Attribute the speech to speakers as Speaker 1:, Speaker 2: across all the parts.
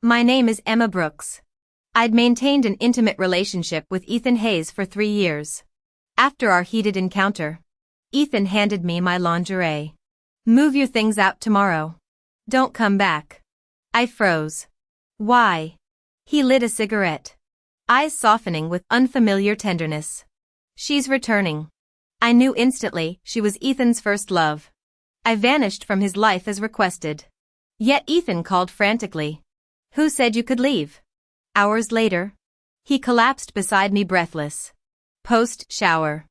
Speaker 1: My name is Emma Brooks. I'd maintained an intimate relationship with Ethan Hayes for 3 years. After our heated encounter, Ethan handed me my lingerie. Move your things out tomorrow. Don't come back. I froze. Why? He lit a cigarette, eyes softening with unfamiliar tenderness. She's returning. I knew instantly she was Ethan's first love. I vanished from his life as requested. Yet Ethan called frantically. Who said you could leave? Hours later, he collapsed beside me breathless. Post-shower,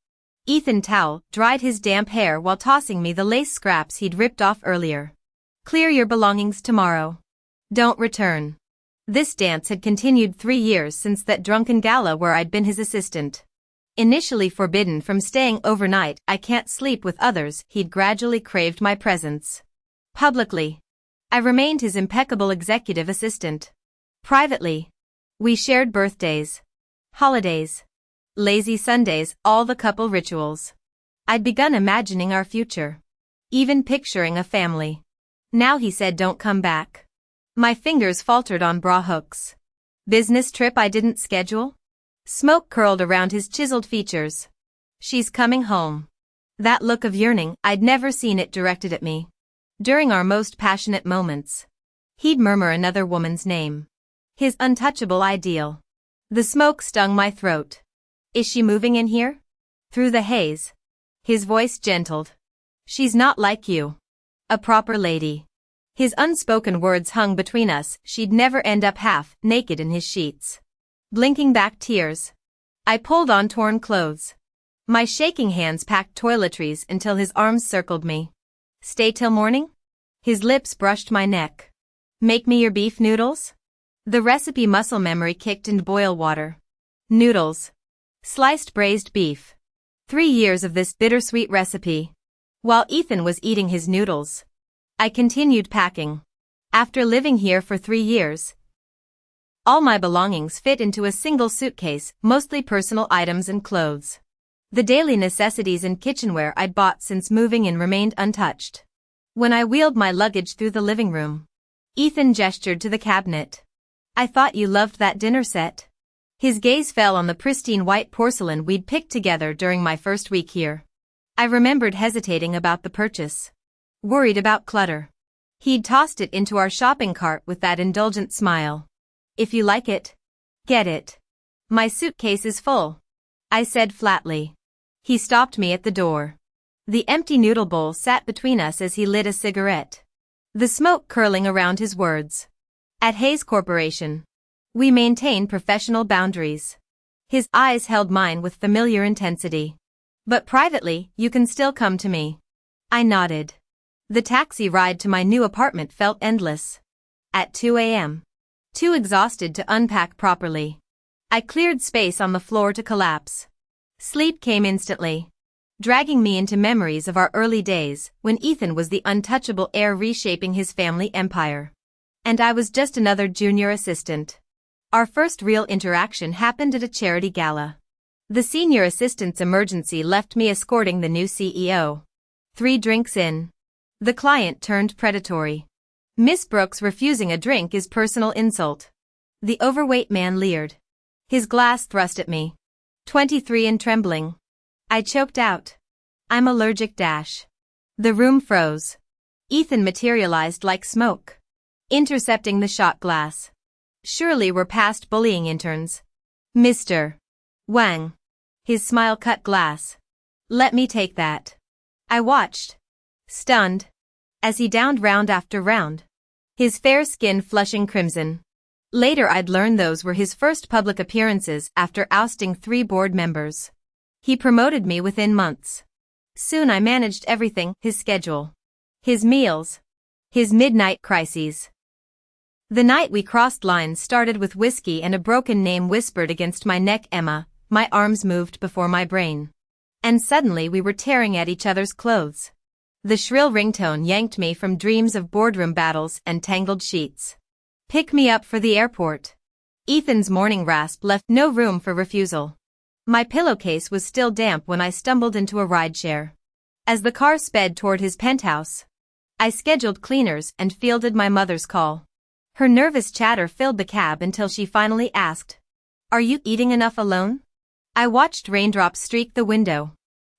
Speaker 1: Ethan towel dried his damp hair while tossing me the lace scraps he'd ripped off earlier. Clear your belongings tomorrow. Don't return. This dance had continued 3 years since that drunken gala where I'd been his assistant. Initially forbidden from staying overnight, I can't sleep with others, he'd gradually craved my presence. Publicly, I remained his impeccable executive assistant. Privately, we shared birthdays, holidays, lazy Sundays, all the couple rituals. I'd begun imagining our future, even picturing a family. Now he said don't come back. My fingers faltered on bra hooks. Business trip I didn't schedule? Smoke curled around his chiseled features. She's coming home. That look of yearning, I'd never seen it directed at me. During our most passionate moments, he'd murmur another woman's name. His untouchable ideal. The smoke stung my throat. Is she moving in here? Through the haze, his voice gentled. She's not like you. A proper lady. His unspoken words hung between us, she'd never end up half naked in his sheets. Blinking back tears, I pulled on torn clothes. My shaking hands packed toiletries until his arms circled me. Stay till morning? His lips brushed my neck. Make me your beef noodles? The recipe muscle memory kicked into boil water. Noodles. Sliced braised beef. 3 years of this bittersweet recipe. While Ethan was eating his noodles, I continued packing. After living here for 3 years, all my belongings fit into a single suitcase, mostly personal items and clothes. The daily necessities and kitchenware I'd bought since moving in remained untouched. When I wheeled my luggage through the living room, Ethan gestured to the cabinet. I thought you loved that dinner set. His gaze fell on the pristine white porcelain we'd picked together during my first week here. I remembered hesitating about the purchase. Worried about clutter. He'd tossed it into our shopping cart with that indulgent smile. If you like it, get it. My suitcase is full, I said flatly. He stopped me at the door. The empty noodle bowl sat between us as he lit a cigarette, the smoke curling around his words. At Hayes Corporation, we maintain professional boundaries. His eyes held mine with familiar intensity. But privately, you can still come to me. I nodded. The taxi ride to my new apartment felt endless. At 2 a.m., too exhausted to unpack properly, I cleared space on the floor to collapse. Sleep came instantly, dragging me into memories of our early days when Ethan was the untouchable heir reshaping his family empire. And I was just another junior assistant. Our first real interaction happened at a charity gala. The senior assistant's emergency left me escorting the new CEO. 3 drinks in, the client turned predatory. Miss Brooks refusing a drink is personal insult. The overweight man leered, his glass thrust at me. 23 and trembling. I choked out. I'm allergic. The room froze. Ethan materialized like smoke, intercepting the shot glass. Surely we're past bullying interns. Mr. Wang. His smile cut glass. Let me take that. I watched, stunned, as he downed round after round, his fair skin flushing crimson. Later I'd learned those were his first public appearances after ousting 3 board members. He promoted me within months. Soon I managed everything, his schedule, his meals, his midnight crises. The night we crossed lines started with whiskey and a broken name whispered against my neck. Emma. My arms moved before my brain. And suddenly we were tearing at each other's clothes. The shrill ringtone yanked me from dreams of boardroom battles and tangled sheets. Pick me up for the airport. Ethan's morning rasp left no room for refusal. My pillowcase was still damp when I stumbled into a rideshare. As the car sped toward his penthouse, I scheduled cleaners and fielded my mother's call. Her nervous chatter filled the cab until she finally asked, "Are you eating enough alone?" I watched raindrops streak the window,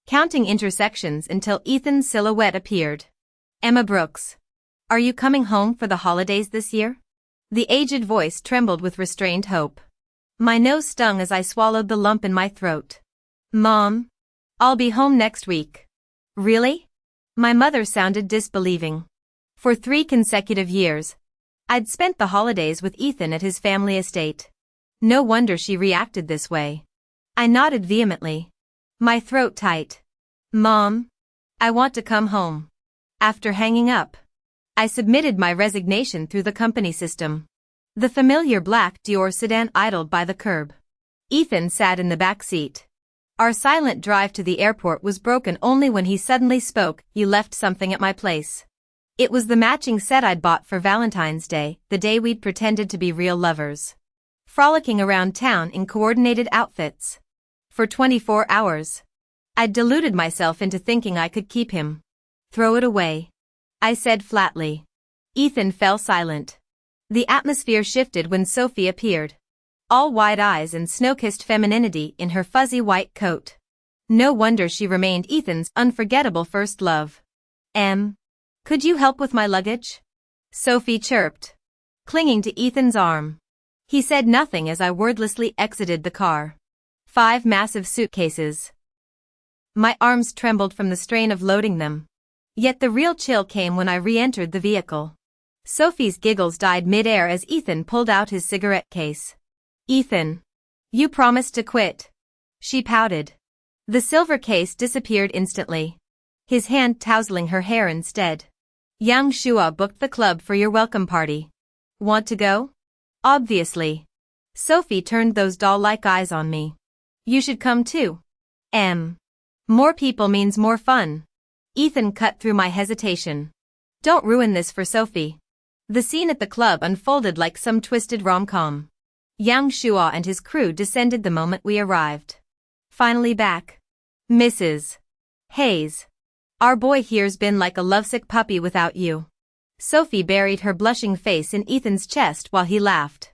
Speaker 1: counting intersections until Ethan's silhouette appeared. "Emma Brooks. Are you coming home for the holidays this year?" The aged voice trembled with restrained hope. My nose stung as I swallowed the lump in my throat. "Mom, I'll be home next week." "Really?" My mother sounded disbelieving. For 3 consecutive years, I'd spent the holidays with Ethan at his family estate. No wonder she reacted this way. I nodded vehemently, my throat tight. "Mom, I want to come home." After hanging up, I submitted my resignation through the company system. The familiar black Dior sedan idled by the curb. Ethan sat in the back seat. Our silent drive to the airport was broken only when he suddenly spoke. "You left something at my place." It was the matching set I'd bought for Valentine's Day, the day we'd pretended to be real lovers, frolicking around town in coordinated outfits. For 24 hours, I'd deluded myself into thinking I could keep him. "Throw it away," I said flatly. Ethan fell silent. The atmosphere shifted when Sophie appeared, all wide eyes and snow-kissed femininity in her fuzzy white coat. No wonder she remained Ethan's unforgettable first love. Could you help with my luggage?" Sophie chirped, clinging to Ethan's arm. He said nothing as I wordlessly exited the car. 5 massive suitcases. My arms trembled from the strain of loading them. Yet the real chill came when I re-entered the vehicle. Sophie's giggles died mid-air as Ethan pulled out his cigarette case. "Ethan, you promised to quit." She pouted. The silver case disappeared instantly, his hand tousling her hair instead. "Yang Shua booked the club for your welcome party. Want to go?" "Obviously." Sophie turned those doll-like eyes on me. "You should come too." More people means more fun." Ethan cut through my hesitation. "Don't ruin this for Sophie." The scene at the club unfolded like some twisted rom-com. Yang Shua and his crew descended the moment we arrived. "Finally back. Mrs. Hayes. Our boy here's been like a lovesick puppy without you." Sophie buried her blushing face in Ethan's chest while he laughed.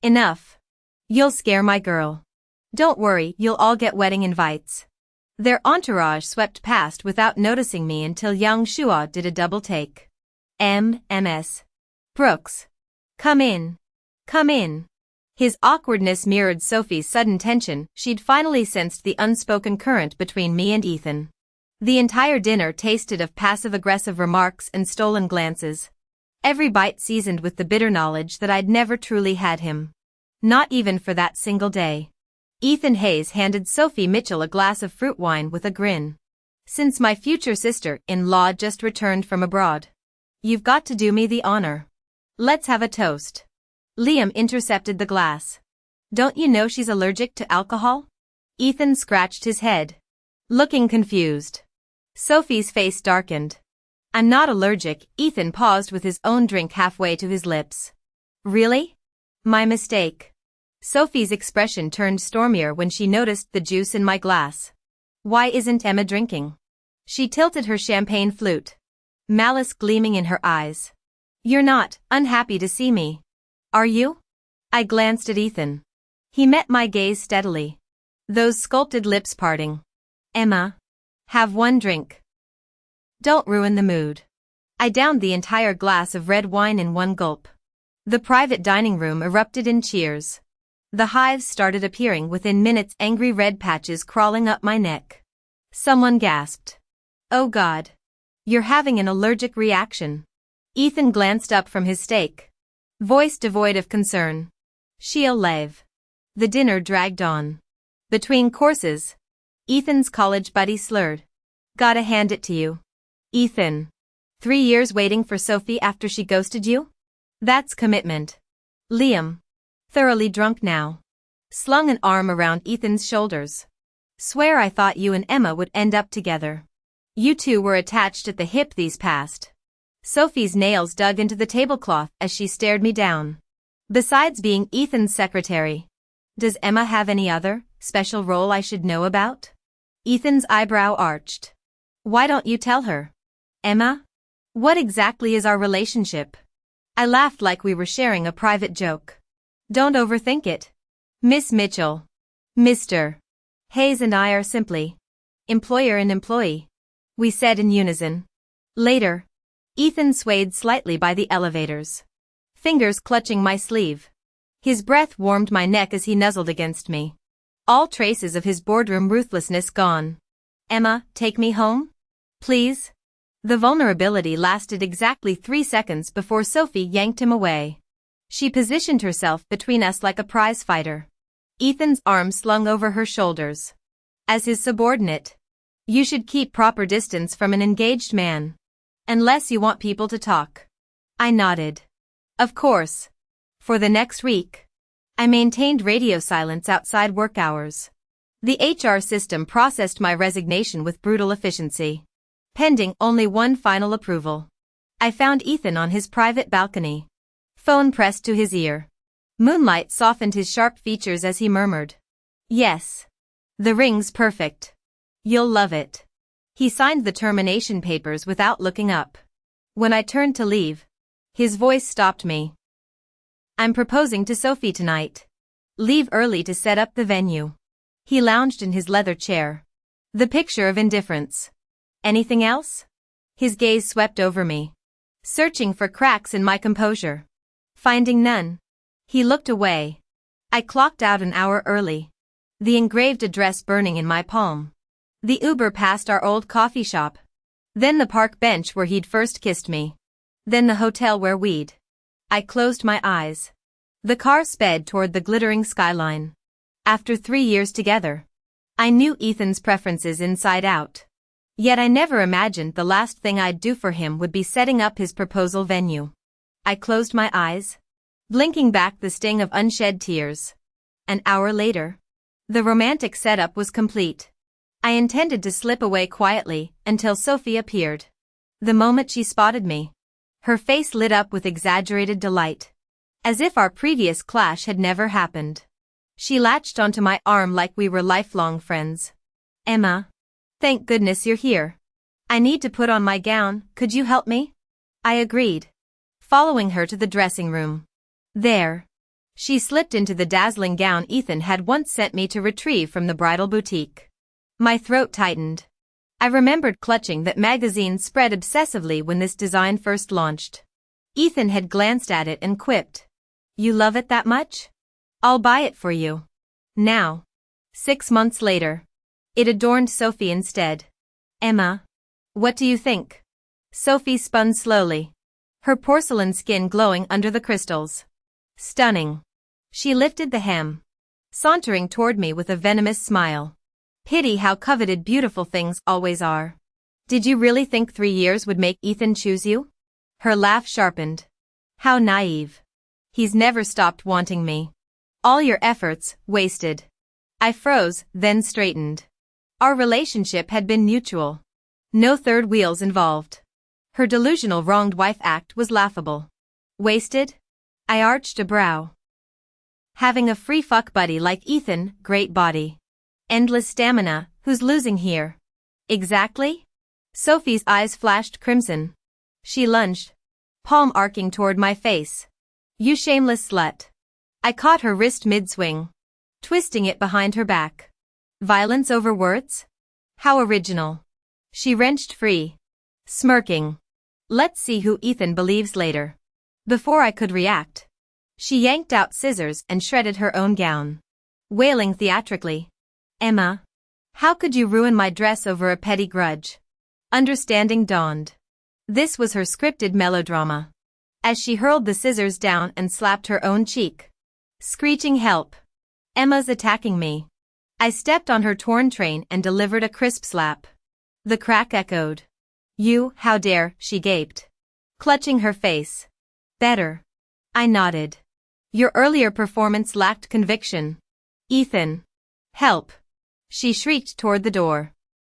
Speaker 1: "Enough. You'll scare my girl. Don't worry, you'll all get wedding invites." Their entourage swept past without noticing me until Yang Shua did a double take. "Ms. Brooks. Come in. Come in." His awkwardness mirrored Sophie's sudden tension. She'd finally sensed the unspoken current between me and Ethan. The entire dinner tasted of passive-aggressive remarks and stolen glances, every bite seasoned with the bitter knowledge that I'd never truly had him. Not even for that single day. Ethan Hayes handed Sophie Mitchell a glass of fruit wine with a grin. "Since my future sister-in-law just returned from abroad, you've got to do me the honor. Let's have a toast." Liam intercepted the glass. "Don't you know she's allergic to alcohol?" Ethan scratched his head, looking confused. Sophie's face darkened. "I'm not allergic." Ethan paused with his own drink halfway to his lips. "Really? My mistake." Sophie's expression turned stormier when she noticed the juice in my glass. "Why isn't Emma drinking?" She tilted her champagne flute, malice gleaming in her eyes. "You're not unhappy to see me, are you?" I glanced at Ethan. He met my gaze steadily, those sculpted lips parting. "Emma, have one drink. Don't ruin the mood." I downed the entire glass of red wine in one gulp. The private dining room erupted in cheers. The hives started appearing within minutes, angry red patches crawling up my neck. Someone gasped. "Oh God. You're having an allergic reaction." Ethan glanced up from his steak, voice devoid of concern. "She'll live." The dinner dragged on. Between courses, Ethan's college buddy slurred. "Gotta hand it to you, Ethan. 3 years waiting for Sophie after she ghosted you? That's commitment." Liam, thoroughly drunk now, slung an arm around Ethan's shoulders. "Swear I thought you and Emma would end up together. You two were attached at the hip these past." Sophie's nails dug into the tablecloth as she stared me down. "Besides being Ethan's secretary, does Emma have any other special role I should know about?" Ethan's eyebrow arched. "Why don't you tell her? Emma? What exactly is our relationship?" I laughed like we were sharing a private joke. Don't overthink it. Miss Mitchell. Mr. Hayes and I are simply employer and employee, we said in unison. Later, Ethan swayed slightly by the elevators, fingers clutching my sleeve. His breath warmed my neck as he nuzzled against me. All traces of his boardroom ruthlessness gone. Emma, take me home? Please? The vulnerability lasted exactly 3 seconds before Sophie yanked him away. She positioned herself between us like a prize fighter. Ethan's arm slung over her shoulders. As his subordinate, you should keep proper distance from an engaged man. Unless you want people to talk. I nodded. Of course. For the next week, I maintained radio silence outside work hours. The HR system processed my resignation with brutal efficiency, pending only one final approval. I found Ethan on his private balcony, phone pressed to his ear. Moonlight softened his sharp features as he murmured, "Yes. The ring's perfect. You'll love it." He signed the termination papers without looking up. When I turned to leave, his voice stopped me. "I'm proposing to Sophie tonight. Leave early to set up the venue." He lounged in his leather chair, the picture of indifference. "Anything else?" His gaze swept over me, searching for cracks in my composure. Finding none, he looked away. I clocked out an hour early, the engraved address burning in my palm. The Uber passed our old coffee shop, then the park bench where he'd first kissed me, then the hotel where we'd. I closed my eyes. The car sped toward the glittering skyline. After 3 years together, I knew Ethan's preferences inside out. Yet I never imagined the last thing I'd do for him would be setting up his proposal venue. I closed my eyes, blinking back the sting of unshed tears. An hour later, the romantic setup was complete. I intended to slip away quietly until Sophie appeared. The moment she spotted me, her face lit up with exaggerated delight, as if our previous clash had never happened. She latched onto my arm like we were lifelong friends. "Emma, thank goodness you're here. I need to put on my gown, could you help me?" I agreed, following her to the dressing room. There, she slipped into the dazzling gown Ethan had once sent me to retrieve from the bridal boutique. My throat tightened. I remembered clutching that magazine spread obsessively when this design first launched. Ethan had glanced at it and quipped, "You love it that much? I'll buy it for you." Now, 6 months later, it adorned Sophie instead. "Emma, what do you think?" Sophie spun slowly, her porcelain skin glowing under the crystals. "Stunning." She lifted the hem, sauntering toward me with a venomous smile. "Pity how coveted beautiful things always are. Did you really think 3 years would make Ethan choose you?" Her laugh sharpened. "How naive. He's never stopped wanting me. All your efforts, wasted." I froze, then straightened. Our relationship had been mutual. No third wheels involved. Her delusional wronged wife act was laughable. Wasted? I arched a brow. Having a free fuck buddy like Ethan, great body. Endless stamina, who's losing here? Exactly? Sophie's eyes flashed crimson. She lunged, palm arcing toward my face. "You shameless slut." I caught her wrist mid-swing, twisting it behind her back. Violence over words? How original. She wrenched free, smirking. "Let's see who Ethan believes later." Before I could react, she yanked out scissors and shredded her own gown, wailing theatrically, "Emma, how could you ruin my dress over a petty grudge?" Understanding dawned. This was her scripted melodrama. As she hurled the scissors down and slapped her own cheek, screeching help. "Emma's attacking me." I stepped on her torn train and delivered a crisp slap. The crack echoed. "You, how dare," she gaped, clutching her face. "Better." I nodded. "Your earlier performance lacked conviction." "Ethan. Help." She shrieked toward the door.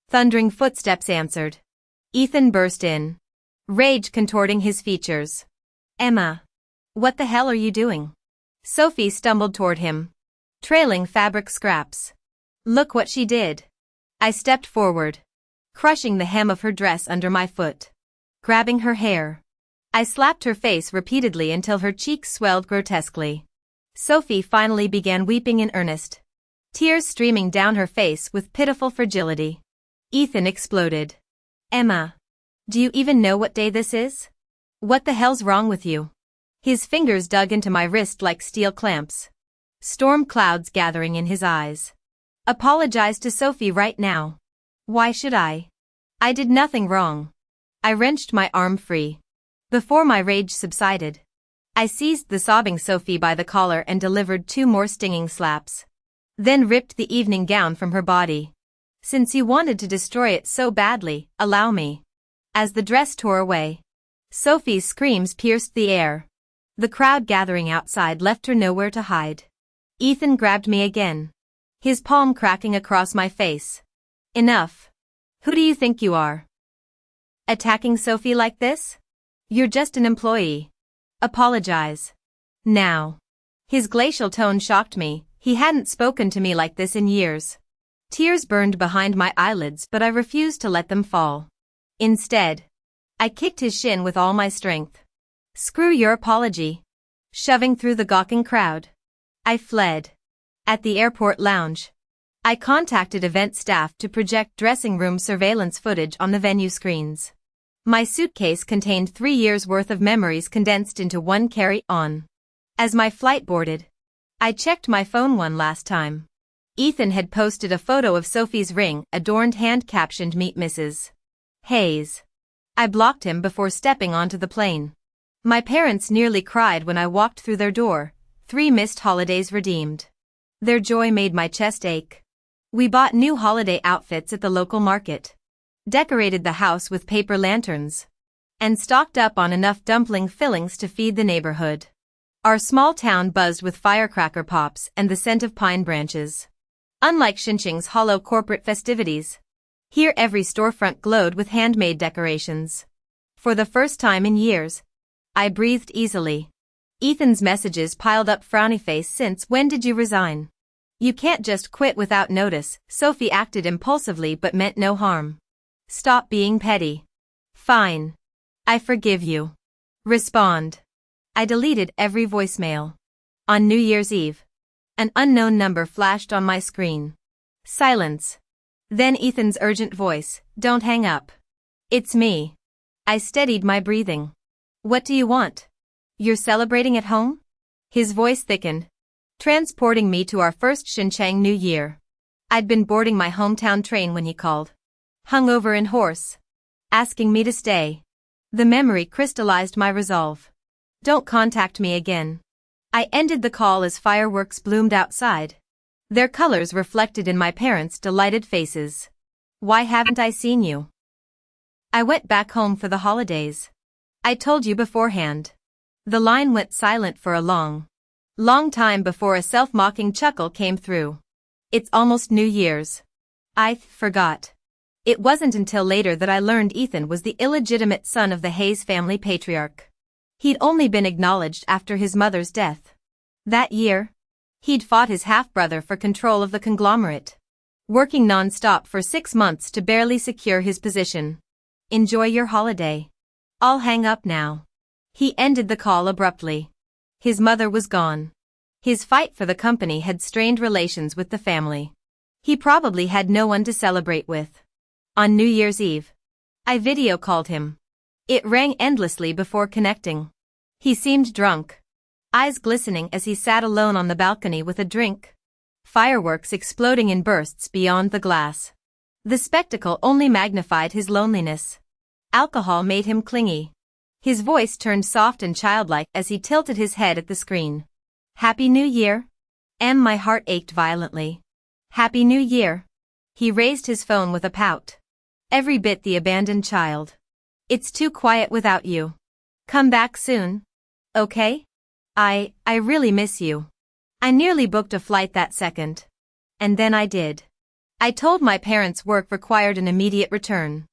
Speaker 1: Thundering footsteps answered. Ethan burst in, rage contorting his features. "Emma. What the hell are you doing?" Sophie stumbled toward him, trailing fabric scraps. "Look what she did." I stepped forward, crushing the hem of her dress under my foot, grabbing her hair. I slapped her face repeatedly until her cheeks swelled grotesquely. Sophie finally began weeping in earnest, tears streaming down her face with pitiful fragility. Ethan exploded. Emma, do you even know what day this is? What the hell's wrong with you? His fingers dug into my wrist like steel clamps. Storm clouds gathering in his eyes. Apologize to Sophie right now. Why should I? I did nothing wrong. I wrenched my arm free. Before my rage subsided, I seized the sobbing Sophie by the collar and delivered 2 more stinging slaps. Then ripped the evening gown from her body. Since you wanted to destroy it so badly, allow me. As the dress tore away, Sophie's screams pierced the air. The crowd gathering outside left her nowhere to hide. Ethan grabbed me again, his palm cracking across my face. Enough. Who do you think you are? Attacking Sophie like this? You're just an employee. Apologize. Now. His glacial tone shocked me. He hadn't spoken to me like this in years. Tears burned behind my eyelids, but I refused to let them fall. Instead, I kicked his shin with all my strength. Screw your apology. Shoving through the gawking crowd, I fled. At the airport lounge, I contacted event staff to project dressing room surveillance footage on the venue screens. My suitcase contained 3 years' worth of memories condensed into one carry-on. As my flight boarded, I checked my phone one last time. Ethan had posted a photo of Sophie's ring, adorned hand-captioned "Meet Mrs. Hayes." I blocked him before stepping onto the plane. My parents nearly cried when I walked through their door. 3 missed holidays redeemed. Their joy made my chest ache. We bought new holiday outfits at the local market, decorated the house with paper lanterns, and stocked up on enough dumpling fillings to feed the neighborhood. Our small town buzzed with firecracker pops and the scent of pine branches. Unlike Xinjiang's hollow corporate festivities, here every storefront glowed with handmade decorations. For the first time in years, I breathed easily. Ethan's messages piled up. Frowny face. Since when did you resign? You can't just quit without notice. Sophie acted impulsively but meant no harm. Stop being petty. Fine. I forgive you. Respond. I deleted every voicemail. On New Year's Eve, an unknown number flashed on my screen. Silence. Then Ethan's urgent voice, "Don't hang up. It's me." I steadied my breathing. What do you want? You're celebrating at home? His voice thickened, transporting me to our first Xinjiang New Year. I'd been boarding my hometown train when he called, hungover and hoarse, asking me to stay. The memory crystallized my resolve. Don't contact me again. I ended the call as fireworks bloomed outside, their colors reflected in my parents' delighted faces. Why haven't I seen you? I went back home for the holidays. I told you beforehand. The line went silent for a long time before a self-mocking chuckle came through. It's almost New Year's. I forgot. It wasn't until later that I learned Ethan was the illegitimate son of the Hayes family patriarch. He'd only been acknowledged after his mother's death. That year, he'd fought his half-brother for control of the conglomerate, working non-stop for 6 months to barely secure his position. Enjoy your holiday. I'll hang up now. He ended the call abruptly. His mother was gone. His fight for the company had strained relations with the family. He probably had no one to celebrate with. On New Year's Eve, I video called him. It rang endlessly before connecting. He seemed drunk, eyes glistening as he sat alone on the balcony with a drink. Fireworks exploding in bursts beyond the glass. The spectacle only magnified his loneliness. Alcohol made him clingy. His voice turned soft and childlike as he tilted his head at the screen. Happy New Year? My heart ached violently. Happy New Year. He raised his phone with a pout. Every bit the abandoned child. It's too quiet without you. Come back soon. Okay? I really miss you. I nearly booked a flight that second. And then I did. I told my parents work required an immediate return.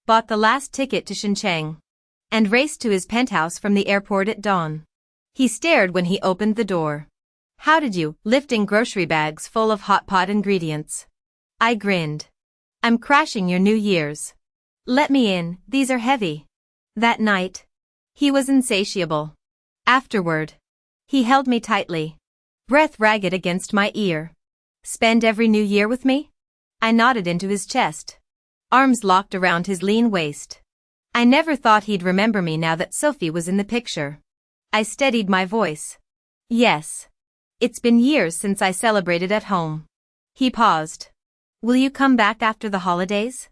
Speaker 1: Bought the last ticket to Xinjiang, and raced to his penthouse from the airport at dawn. He stared when he opened the door. How did you, lifting grocery bags full of hot pot ingredients? I grinned. I'm crashing your New Year's. Let me in, these are heavy. That night, He was insatiable. Afterward, he held me tightly, breath ragged against my ear. Spend every new year with me? I nodded into his chest, arms locked around his lean waist. I never thought he'd remember me now that Sophie was in the picture. I steadied my voice. Yes. It's been years since I celebrated at home. He paused. Will you come back after the holidays?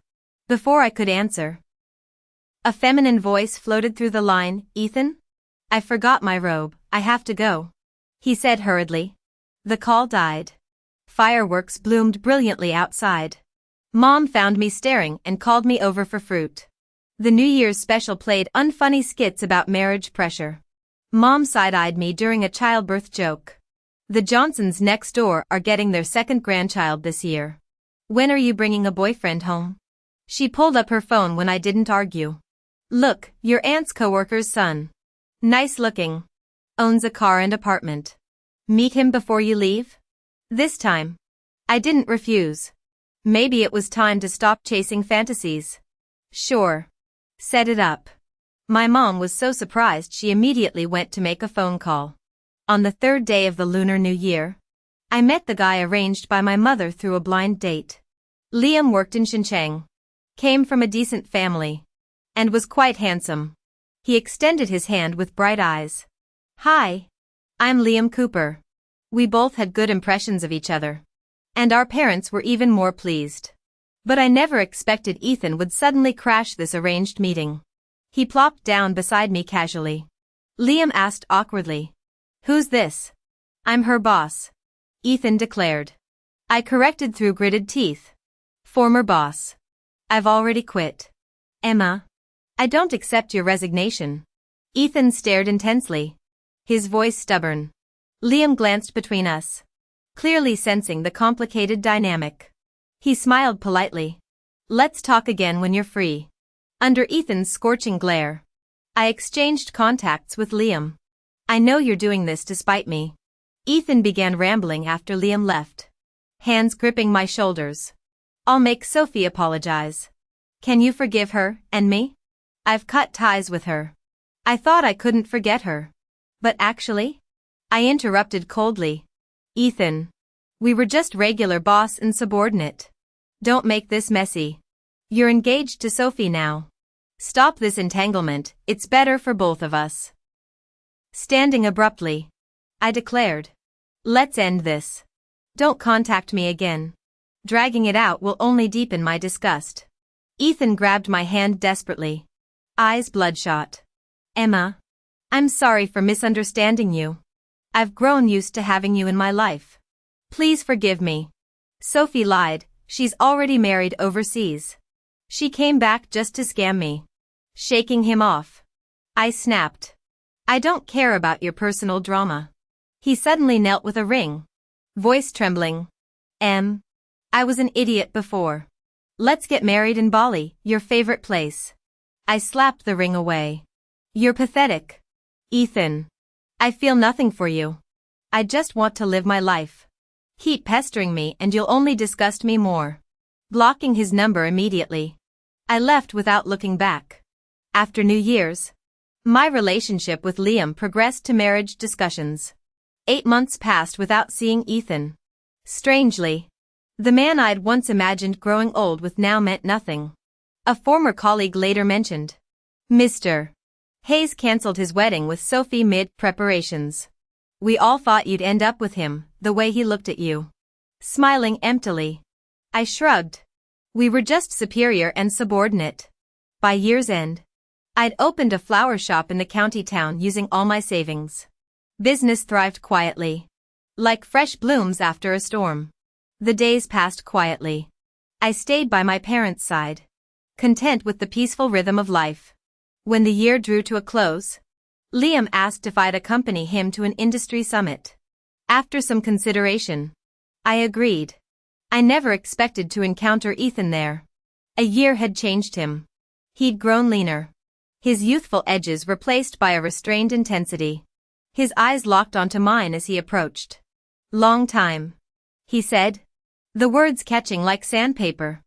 Speaker 1: Before I could answer, a feminine voice floated through the line, Ethan? I forgot my robe, I have to go. He said hurriedly. The call died. Fireworks bloomed brilliantly outside. Mom found me staring and called me over for fruit. The New Year's special played unfunny skits about marriage pressure. Mom side-eyed me during a childbirth joke. The Johnsons next door are getting their second grandchild this year. When are you bringing a boyfriend home? She pulled up her phone when I didn't argue. Look, your aunt's coworker's son. Nice looking. Owns a car and apartment. Meet him before you leave? This time, I didn't refuse. Maybe it was time to stop chasing fantasies. Sure. Set it up. My mom was so surprised she immediately went to make a phone call. On the third day of the Lunar New Year, I met the guy arranged by my mother through a blind date. Liam worked in Xinjiang, came from a decent family, and was quite handsome. He extended his hand with bright eyes. Hi. I'm Liam Cooper. We both had good impressions of each other. And our parents were even more pleased. But I never expected Ethan would suddenly crash this arranged meeting. He plopped down beside me casually. Liam asked awkwardly. Who's this? I'm her boss. Ethan declared. I corrected through gritted teeth. Former boss. I've already quit. Emma. I don't accept your resignation. Ethan stared intensely, his voice stubborn. Liam glanced between us, clearly sensing the complicated dynamic. He smiled politely. Let's talk again when you're free. Under Ethan's scorching glare, I exchanged contacts with Liam. I know you're doing this to spite me. Ethan began rambling after Liam left, hands gripping my shoulders. I'll make Sophie apologize. Can you forgive her, and me? I've cut ties with her. I thought I couldn't forget her. But actually? I interrupted coldly. Ethan. We were just regular boss and subordinate. Don't make this messy. You're engaged to Sophie now. Stop this entanglement, it's better for both of us. Standing abruptly, I declared. Let's end this. Don't contact me again. Dragging it out will only deepen my disgust. Ethan grabbed my hand desperately, eyes bloodshot. Emma. I'm sorry for misunderstanding you. I've grown used to having you in my life. Please forgive me. Sophie lied, she's already married overseas. She came back just to scam me. Shaking him off, I snapped. I don't care about your personal drama. He suddenly knelt with a ring, voice trembling. I was an idiot before. Let's get married in Bali, your favorite place. I slapped the ring away. You're pathetic. Ethan. I feel nothing for you. I just want to live my life. Keep pestering me and you'll only disgust me more. Blocking his number immediately, I left without looking back. After New Year's, my relationship with Liam progressed to marriage discussions. 8 months passed without seeing Ethan. Strangely, the man I'd once imagined growing old with now meant nothing. A former colleague later mentioned. Mr. Hayes cancelled his wedding with Sophie mid-preparations. We all thought you'd end up with him, the way he looked at you. Smiling emptily, I shrugged. We were just superior and subordinate. By year's end, I'd opened a flower shop in the county town using all my savings. Business thrived quietly, like fresh blooms after a storm. The days passed quietly. I stayed by my parents' side, content with the peaceful rhythm of life. When the year drew to a close, Liam asked if I'd accompany him to an industry summit. After some consideration, I agreed. I never expected to encounter Ethan there. A year had changed him. He'd grown leaner, his youthful edges replaced by a restrained intensity. His eyes locked onto mine as he approached. Long time, he said, the words catching like sandpaper.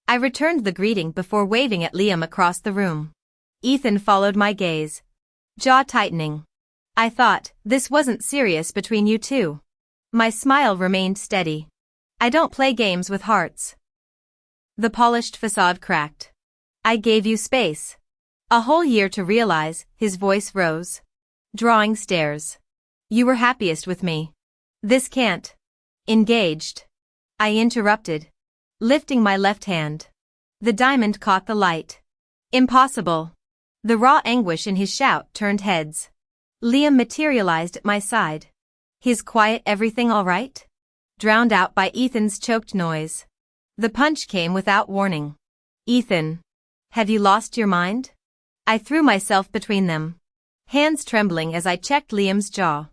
Speaker 1: I returned the greeting before waving at Liam across the room. Ethan followed my gaze, jaw tightening. I thought, this wasn't serious between you two. My smile remained steady. I don't play games with hearts. The polished facade cracked. I gave you space. A whole year to realize, his voice rose. Drawing stares. You were happiest with me. This can't. Engaged. I interrupted. Lifting my left hand. The diamond caught the light. Impossible. The raw anguish in his shout turned heads. Liam materialized at my side. His quiet everything all right? Drowned out by Ethan's choked noise. The punch came without warning. Ethan. Have you lost your mind? I threw myself between them. Hands trembling as I checked Liam's jaw.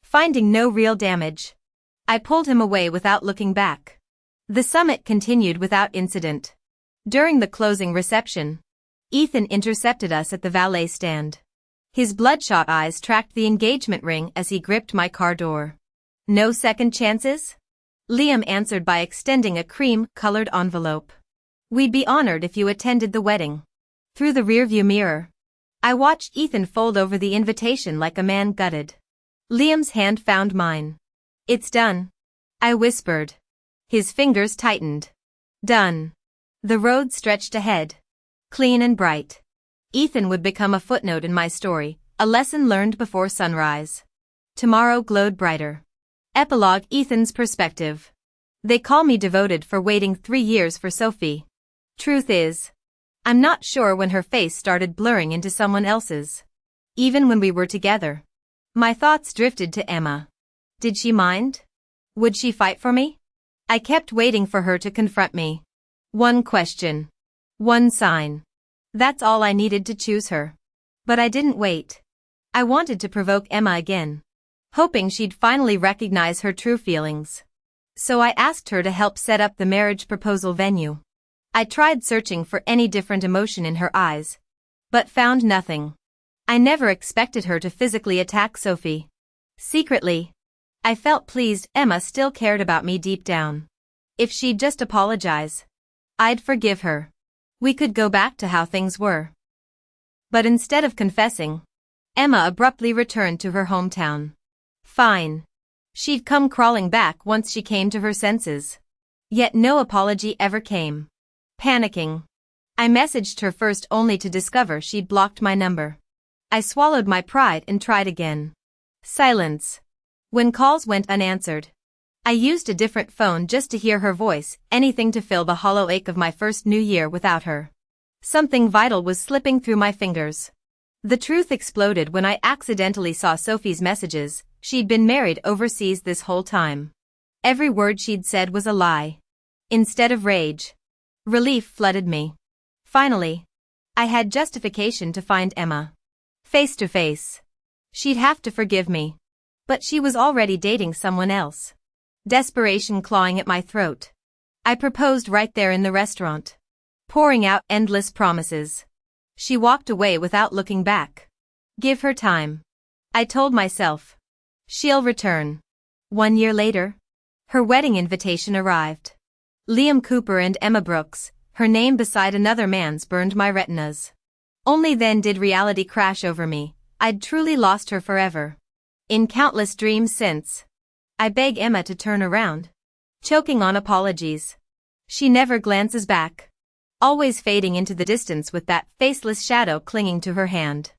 Speaker 1: Finding no real damage. I pulled him away without looking back. The summit continued without incident. During the closing reception, Ethan intercepted us at the valet stand. His bloodshot eyes tracked the engagement ring as he gripped my car door. No second chances? Liam answered by extending a cream-colored envelope. We'd be honored if you attended the wedding. Through the rearview mirror, I watched Ethan fold over the invitation like a man gutted. Liam's hand found mine. It's done. I whispered. His fingers tightened. Done. The road stretched ahead. Clean and bright. Ethan would become a footnote in my story, a lesson learned before sunrise. Tomorrow glowed brighter. Epilogue: Ethan's perspective. They call me devoted for waiting 3 years for Sophie. Truth is, I'm not sure when her face started blurring into someone else's. Even when we were together. My thoughts drifted to Emma. Did she mind? Would she fight for me? I kept waiting for her to confront me. One question. One sign. That's all I needed to choose her. But I didn't wait. I wanted to provoke Emma again. Hoping she'd finally recognize her true feelings. So I asked her to help set up the marriage proposal venue. I tried searching for any different emotion in her eyes. But found nothing. I never expected her to physically attack Sophie. Secretly, I felt pleased Emma still cared about me deep down. If she'd just apologize, I'd forgive her. We could go back to how things were. But instead of confessing, Emma abruptly returned to her hometown. Fine. She'd come crawling back once she came to her senses. Yet no apology ever came. Panicking, I messaged her first only to discover she'd blocked my number. I swallowed my pride and tried again. Silence. When calls went unanswered, I used a different phone just to hear her voice, anything to fill the hollow ache of my first new year without her. Something vital was slipping through my fingers. The truth exploded when I accidentally saw Sophie's messages. She'd been married overseas this whole time. Every word she'd said was a lie. Instead of rage, relief flooded me. Finally, I had justification to find Emma. Face to face. She'd have to forgive me. But she was already dating someone else. Desperation clawing at my throat. I proposed right there in the restaurant. Pouring out endless promises. She walked away without looking back. Give her time. I told myself. She'll return. 1 year later, her wedding invitation arrived. Liam Cooper and Emma Brooks, her name beside another man's burned my retinas. Only then did reality crash over me. I'd truly lost her forever. In countless dreams since, I beg Emma to turn around. Choking on apologies. She never glances back. Always fading into the distance with that faceless shadow clinging to her hand.